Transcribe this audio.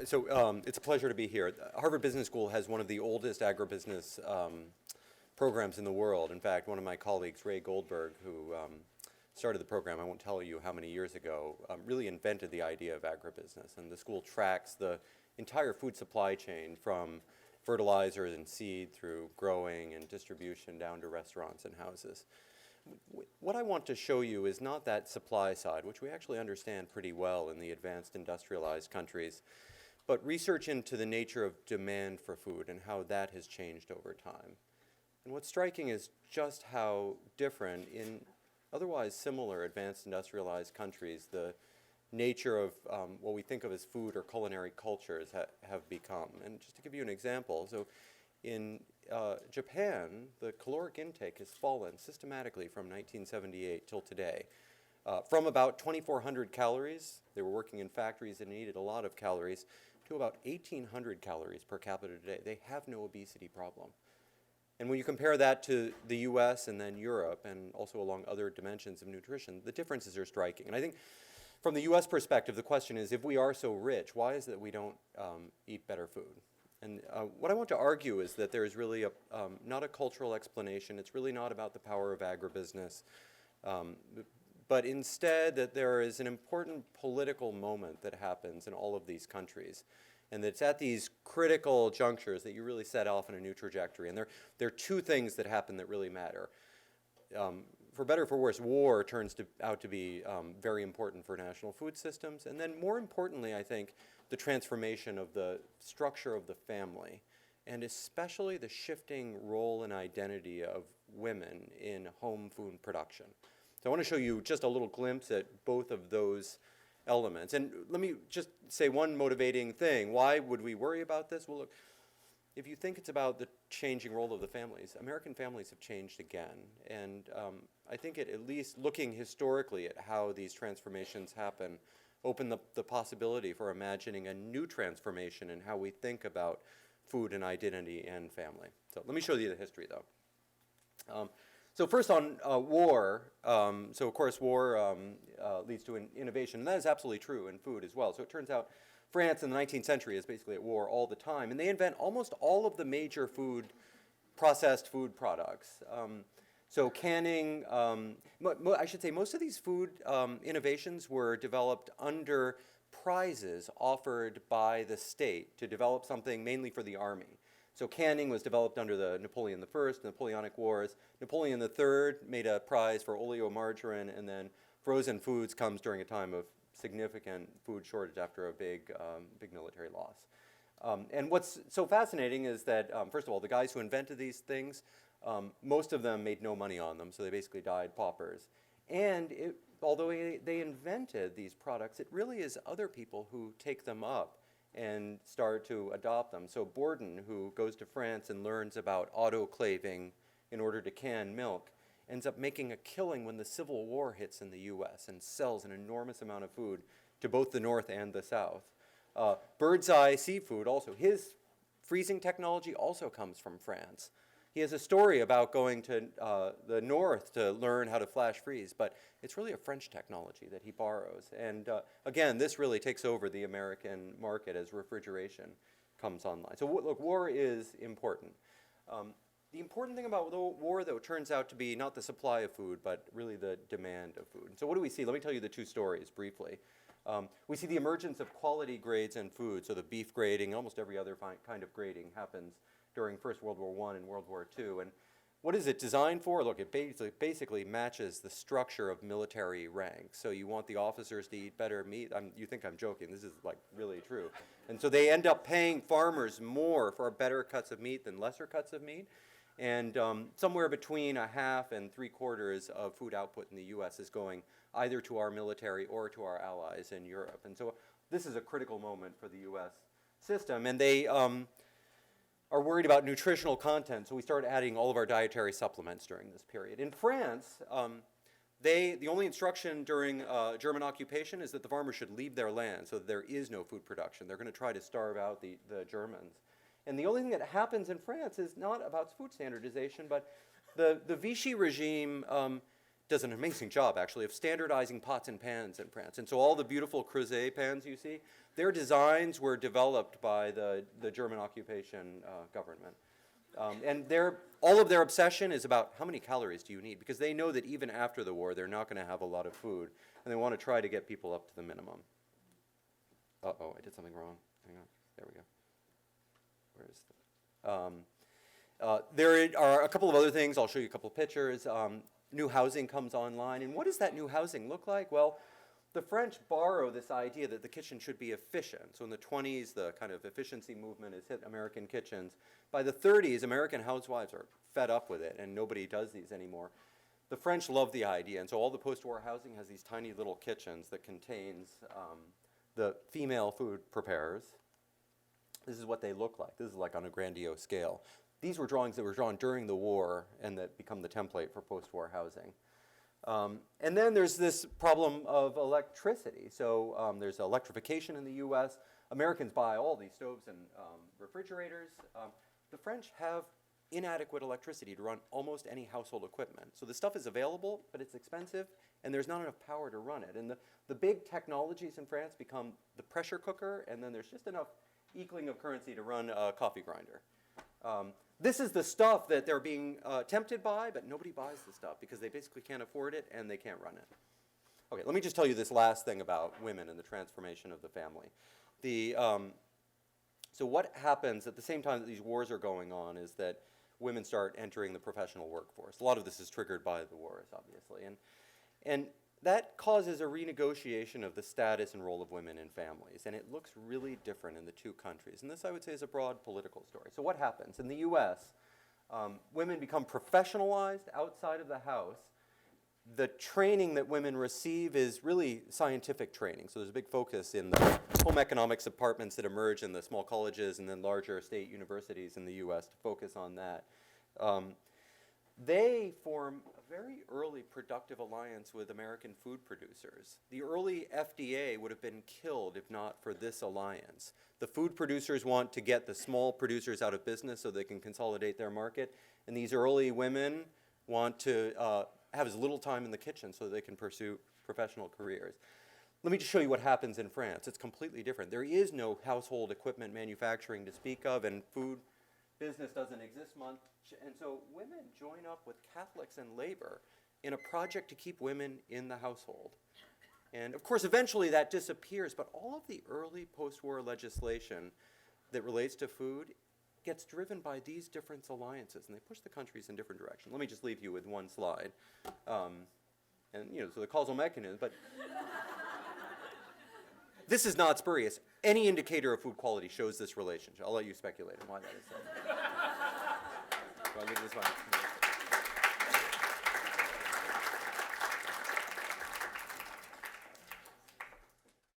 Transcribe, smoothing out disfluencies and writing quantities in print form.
It's a pleasure to be here. Harvard Business School has one of the oldest agribusiness programs in the world. In fact, one of my colleagues, Ray Goldberg, who started the program, I won't tell you how many years ago, really invented the idea of agribusiness. And the school tracks the entire food supply chain from fertilizers and seed through growing and distribution down to restaurants and houses. What I want to show you is not that supply side, which we actually understand pretty well in the advanced industrialized countries, but research into the nature of demand for food and how that has changed over time. And what's striking is just how different in otherwise similar advanced industrialized countries the nature of what we think of as food or culinary cultures have become. And just to give you an example, so in Japan, the caloric intake has fallen systematically from 1978 till today. From about 2,400 calories, they were working in factories that needed a lot of calories, to about 1,800 calories per capita today. They have no obesity problem. And when you compare that to the US and then Europe, and also along other dimensions of nutrition, the differences are striking. And I think from the US perspective, the question is, if we are so rich, why is it that we don't eat better food? And what I want to argue is that there is really not a cultural explanation. It's really not about the power of agribusiness, but instead that there is an important political moment that happens in all of these countries. And it's at these critical junctures that you really set off in a new trajectory. And there are two things that happen that really matter. For better or for worse, war turns out to be very important for national food systems. And then more importantly, I think, the transformation of the structure of the family, and especially the shifting role and identity of women in home food production. So I want to show you just a little glimpse at both of those elements. And let me just say one motivating thing. Why would we worry about this? Well, look, if you think it's about the changing role of the families, American families have changed again. And I think at least looking historically at how these transformations happen, open the possibility for imagining a new transformation in how we think about food and identity and family. So let me show you the history, though. So first on war, so of course war leads to an innovation, and that is absolutely true in food as well. So it turns out France in the 19th century is basically at war all the time, and they invent almost all of the major processed food products. So canning, I should say most of these food innovations were developed under prizes offered by the state to develop something mainly for the army. So canning was developed under the Napoleon I, Napoleonic Wars. Napoleon III made a prize for oleomargarine, and then frozen foods comes during a time of significant food shortage after a big military loss. And what's so fascinating is that, first of all, the guys who invented these things, most of them made no money on them, so they basically died paupers. And although they invented these products, it really is other people who take them up and start to adopt them. So Bourdon, who goes to France and learns about autoclaving in order to can milk, ends up making a killing when the Civil War hits in the US and sells an enormous amount of food to both the North and the South. Bird's Eye Seafood also, his freezing technology also comes from France. He has a story about going to the North to learn how to flash freeze, but it's really a French technology that he borrows. And again, this really takes over the American market as refrigeration comes online. So look, war is important. The important thing about the war, though, turns out to be not the supply of food, but really the demand of food. So what do we see? Let me tell you the two stories briefly. We see the emergence of quality grades in food. So the beef grading, almost every other kind of grading happens during First World War I and World War II. And what is it designed for? Look, it basically matches the structure of military ranks. So you want the officers to eat better meat. You think I'm joking. This is like really true. And so they end up paying farmers more for better cuts of meat than lesser cuts of meat. And somewhere between a half and 3/4 of food output in the US is going either to our military or to our allies in Europe. And so this is a critical moment for the US system. And they are worried about nutritional content, so we started adding all of our dietary supplements during this period. In France, the only instruction during German occupation is that the farmers should leave their land so that there is no food production. They're going to try to starve out the Germans. And the only thing that happens in France is not about food standardization, but the Vichy regime does an amazing job, actually, of standardizing pots and pans in France. And so all the beautiful Creuset pans you see, their designs were developed by the German occupation government. And all of their obsession is about how many calories do you need, because they know that even after the war, they're not going to have a lot of food, and they want to try to get people up to the minimum. Uh-oh, I did something wrong. Hang on. There we go. Where is the... there are a couple of other things. I'll show you a couple of pictures. New housing comes online. And what does that new housing look like? Well, the French borrow this idea that the kitchen should be efficient. So in the 20s, the kind of efficiency movement has hit American kitchens. By the 30s, American housewives are fed up with it, and nobody does these anymore. The French love the idea, and so all the post-war housing has these tiny little kitchens that contains the female food preparers. This is what they look like. This is like on a grandiose scale. These were drawings that were drawn during the war and that become the template for post-war housing. And then there's this problem of electricity. So there's electrification in the US. Americans buy all these stoves and refrigerators. The French have inadequate electricity to run almost any household equipment. So the stuff is available, but it's expensive, and there's not enough power to run it. And the big technologies in France become the pressure cooker, and then there's just enough equaling of currency to run a coffee grinder. This is the stuff that they're being tempted by, but nobody buys the stuff because they basically can't afford it and they can't run it. Okay, let me just tell you this last thing about women and the transformation of the family. So what happens at the same time that these wars are going on is that women start entering the professional workforce. A lot of this is triggered by the wars, obviously. And that causes a renegotiation of the status and role of women in families. And it looks really different in the two countries. And this, I would say, is a broad political story. So what happens? In the US, women become professionalized outside of the house. The training that women receive is really scientific training. So there's a big focus in the home economics departments that emerge in the small colleges and then larger state universities in the US to focus on that. They form a very early productive alliance with American food producers. The early FDA would have been killed if not for this alliance. The food producers want to get the small producers out of business so they can consolidate their market, and these early women want to have as little time in the kitchen so they can pursue professional careers. Let me just show you what happens in France. It's completely different. There is no household equipment manufacturing to speak of, and food business doesn't exist much. And so women join up with Catholics and labor in a project to keep women in the household. And of course, eventually that disappears, but all of the early post-war legislation that relates to food gets driven by these different alliances, and they push the countries in different directions. Let me just leave you with one slide. So the causal mechanism, but this is not spurious. Any indicator of food quality shows this relationship. I'll let you speculate on why that is so. Do I leave this one?